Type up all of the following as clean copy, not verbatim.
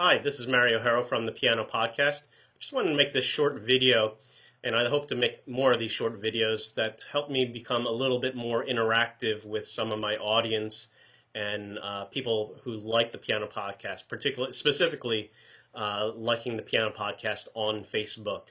Hi, this is Mario Harrow from the Piano Podcast. I just wanted to make this short video, and I hope to make more of these short videos that help me become a little bit more interactive with some of my audience and people who like the Piano Podcast, particularly specifically liking the Piano Podcast on Facebook.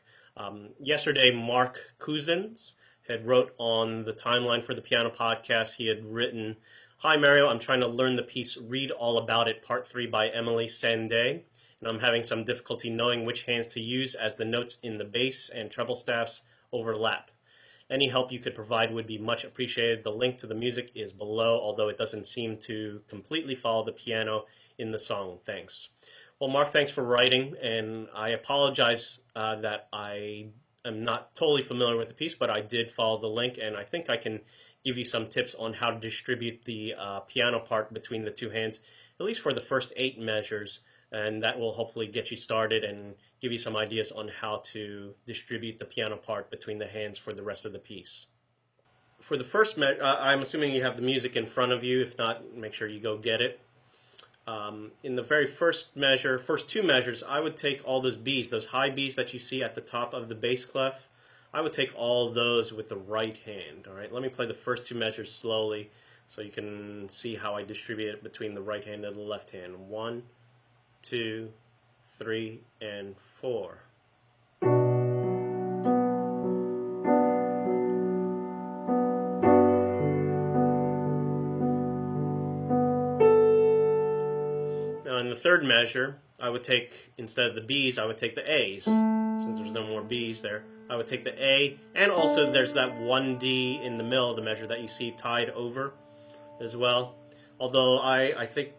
Yesterday, Mark Cousins had wrote on the timeline for the Piano Podcast. He had written, "Hi Mario, I'm trying to learn the piece Read All About It, Part 3 by Emeli Sandé, and I'm having some difficulty knowing which hands to use as the notes in the bass and treble staffs overlap. Any help you could provide would be much appreciated. The link to the music is below, although it doesn't seem to completely follow the piano in the song. Thanks." Well, Mark, thanks for writing, and I apologize that I am not totally familiar with the piece, but I did follow the link, and I think I can give you some tips on how to distribute the piano part between the two hands, at least for the first 8 measures, and that will hopefully get you started and give you some ideas on how to distribute the piano part between the hands for the rest of the piece. For the first measure, I'm assuming you have the music in front of you. If not, make sure you go get it. In the very first measure, first 2 measures, I would take all those Bs, those high Bs that you see at the top of the bass clef. I would take all those with the right hand. All right, let me play the first 2 measures slowly so you can see how I distribute it between the right hand and the left hand. 1, 2, 3, and 4. Now in the third measure, I would take, instead of the B's, I would take the A's. Since there's no more B's there, I would take the A, and also there's that 1 D in the middle of the measure that you see tied over as well. Although I think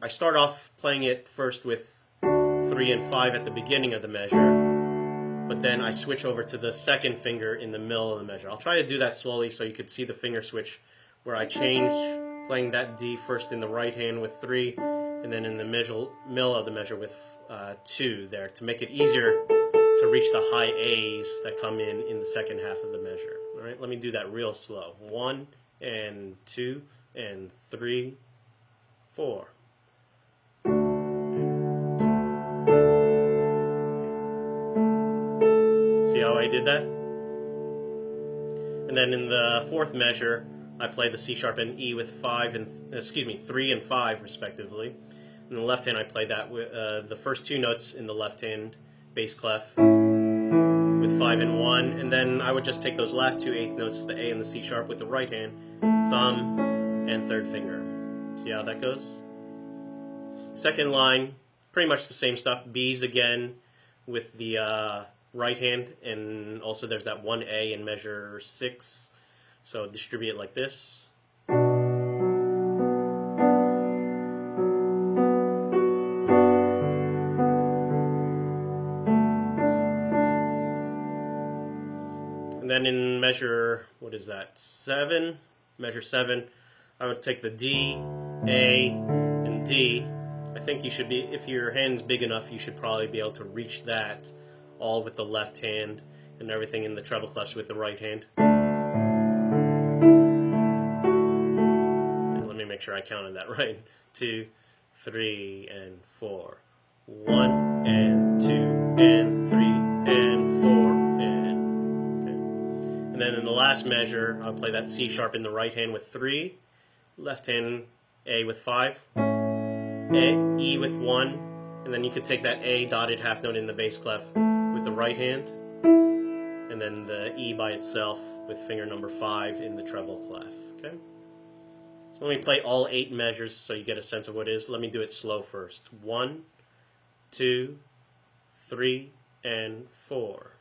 I start off playing it first with 3 and 5 at the beginning of the measure, but then I switch over to the second finger in the middle of the measure. I'll try to do that slowly so you could see the finger switch where I change playing that D first in the right hand with 3, and then in the middle of the measure with 2 there, to make it easier to reach the high A's that come in the second half of the measure. All right, let me do that real slow. 1 and 2 and 3, 4. See how I did that? And then in the fourth measure, I play the C sharp and E with 3 and 5 respectively. In the left hand, I play that with the first 2 notes in the left hand bass clef with 5 and 1, and then I would just take those last 2 eighth notes, the A and the C sharp, with the right hand, thumb and third finger. See how that goes? Second line, pretty much the same stuff. B's again with the right hand, and also there's that 1 A in measure 6. So distribute it like this. And then in measure, what is that, 7, measure 7, I would take the D, A, and D. I think you should be, if your hand's big enough, you should probably be able to reach that all with the left hand, and everything in the treble clefs with the right hand. And let me make sure I counted that right. 2, 3, and 4. 1, and 2, and 3, and 4, and okay. And then in the last measure, I'll play that C sharp in the right hand with 3, left hand A with 5, E with 1, and then you could take that A dotted half note in the bass clef with the right hand, and then the E by itself with finger number 5 in the treble clef. Okay. So let me play all 8 measures so you get a sense of what it is. Let me do it slow first. 1, 2, 3, and 4.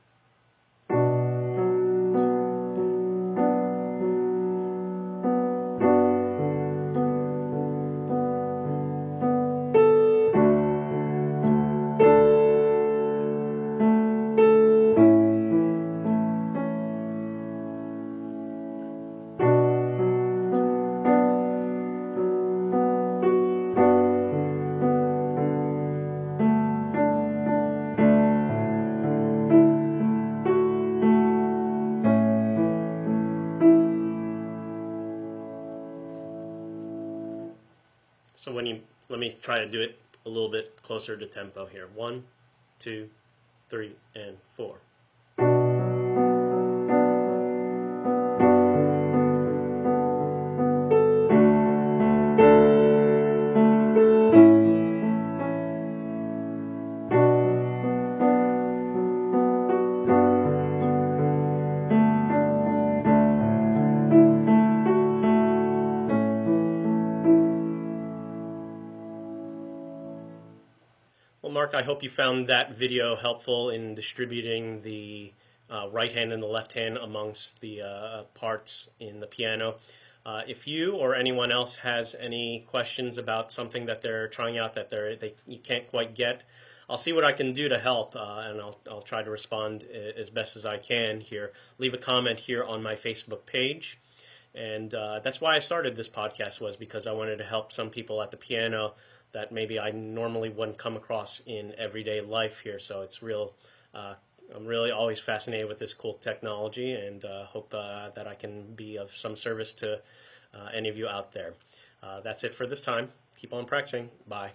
So let me try to do it a little bit closer to tempo here. 1, 2, 3, and 4. Well, Mark, I hope you found that video helpful in distributing the right hand and the left hand amongst the parts in the piano. If you or anyone else has any questions about something that they're trying out that you can't quite get, I'll see what I can do to help, and I'll try to respond as best as I can here. Leave a comment here on my Facebook page. And that's why I started this podcast, was because I wanted to help some people at the piano that maybe I normally wouldn't come across in everyday life here. So it's I'm really always fascinated with this cool technology, and hope that I can be of some service to any of you out there. That's it for this time. Keep on practicing. Bye.